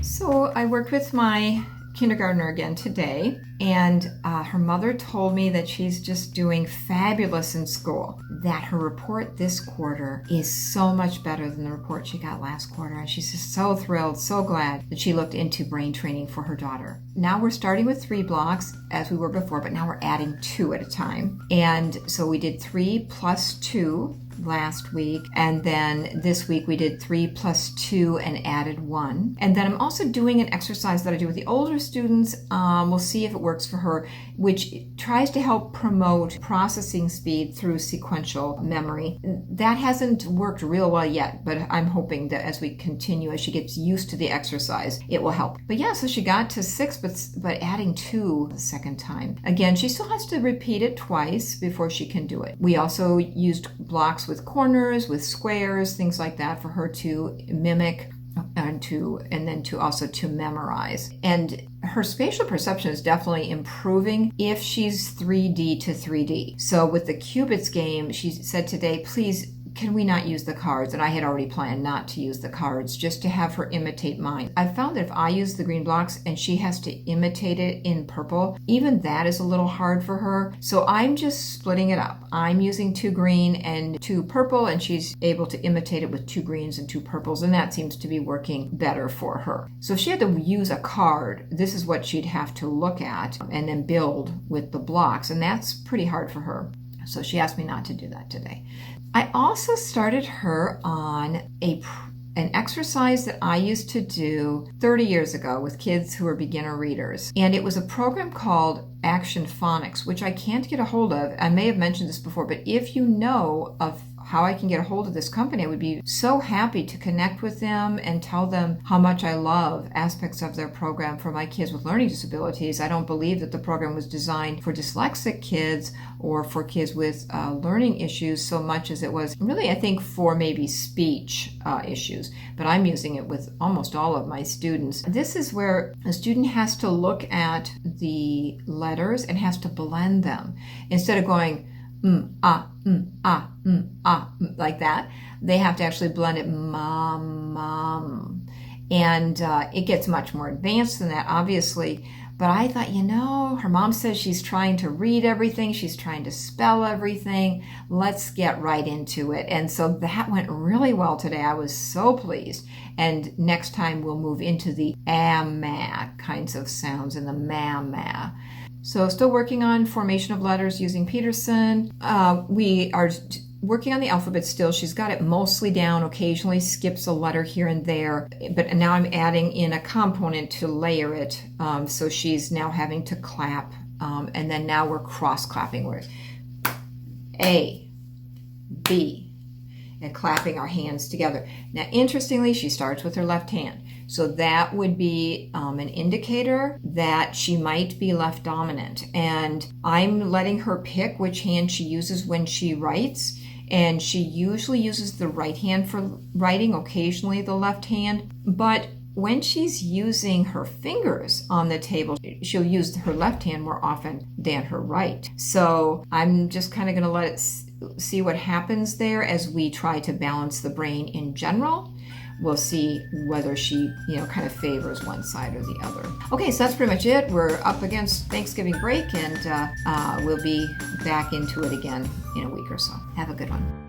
So I worked with my kindergartner again today, and her mother told me that she's just doing fabulous in school, that her report this quarter is so much better than the report she got last quarter, and she's just so thrilled, so glad that she looked into brain training for her daughter. Now we're starting with 3 blocks as we were before, but now we're adding 2 at a time. And so we did 3 plus 2 last week, and then this week we did 3 plus 2 and added 1. And then I'm also doing an exercise that I do with the older students. We'll see if it works for her, which tries to help promote processing speed through sequential memory. That hasn't worked real well yet, but I'm hoping that as we continue, as she gets used to the exercise, it will help. But yeah, so she got to 6, but adding 2 the second time. Again, she still has to repeat it twice before she can do it. We also used blocks with corners, with squares, things like that for her to mimic and then to memorize. And her spatial perception is definitely improving if she's 3D to 3D. So with the qubits game, she said today, please, can we not use the cards? And I had already planned not to use the cards, just to have her imitate mine. I found that if I use the green blocks and she has to imitate it in purple, even that is a little hard for her. So I'm just splitting it up. I'm using 2 green and 2 purple, and she's able to imitate it with 2 greens and 2 purples, and that seems to be working better for her. So if she had to use a card, this is what she'd have to look at and then build with the blocks, and that's pretty hard for her. So she asked me not to do that today. I also started her on an exercise that I used to do 30 years ago with kids who were beginner readers. And it was a program called Action Phonics, which I can't get a hold of. I may have mentioned this before, but if you know of how I can get a hold of this company, I would be so happy to connect with them and tell them how much I love aspects of their program for my kids with learning disabilities. I don't believe that the program was designed for dyslexic kids or for kids with learning issues so much as it was really, I think, for maybe speech issues. But I'm using it with almost all of my students. This is where a student has to look at the letters and has to blend them. Instead of going like that, they have to actually blend it mom. And it gets much more advanced than that, obviously. But I thought, her mom says she's trying to read everything. She's trying to spell everything. Let's get right into it. And so that went really well today. I was so pleased. And next time we'll move into the ma kinds of sounds and the ma. So still working on formation of letters using Peterson. We are working on the alphabet still. She's got it mostly down, occasionally skips a letter here and there, but now I'm adding in a component to layer it. So she's now having to clap, and then now we're cross-clapping words. A, B, and clapping our hands together. Now, interestingly, she starts with her left hand. So that would be an indicator that she might be left dominant. And I'm letting her pick which hand she uses when she writes. And she usually uses the right hand for writing, occasionally the left hand. But when she's using her fingers on the table, she'll use her left hand more often than her right. So I'm just kind of going to let it see what happens there as we try to balance the brain in general. We'll see whether she, kind of favors one side or the other. Okay, so that's pretty much it. We're up against Thanksgiving break, and we'll be back into it again in a week or so. Have a good one.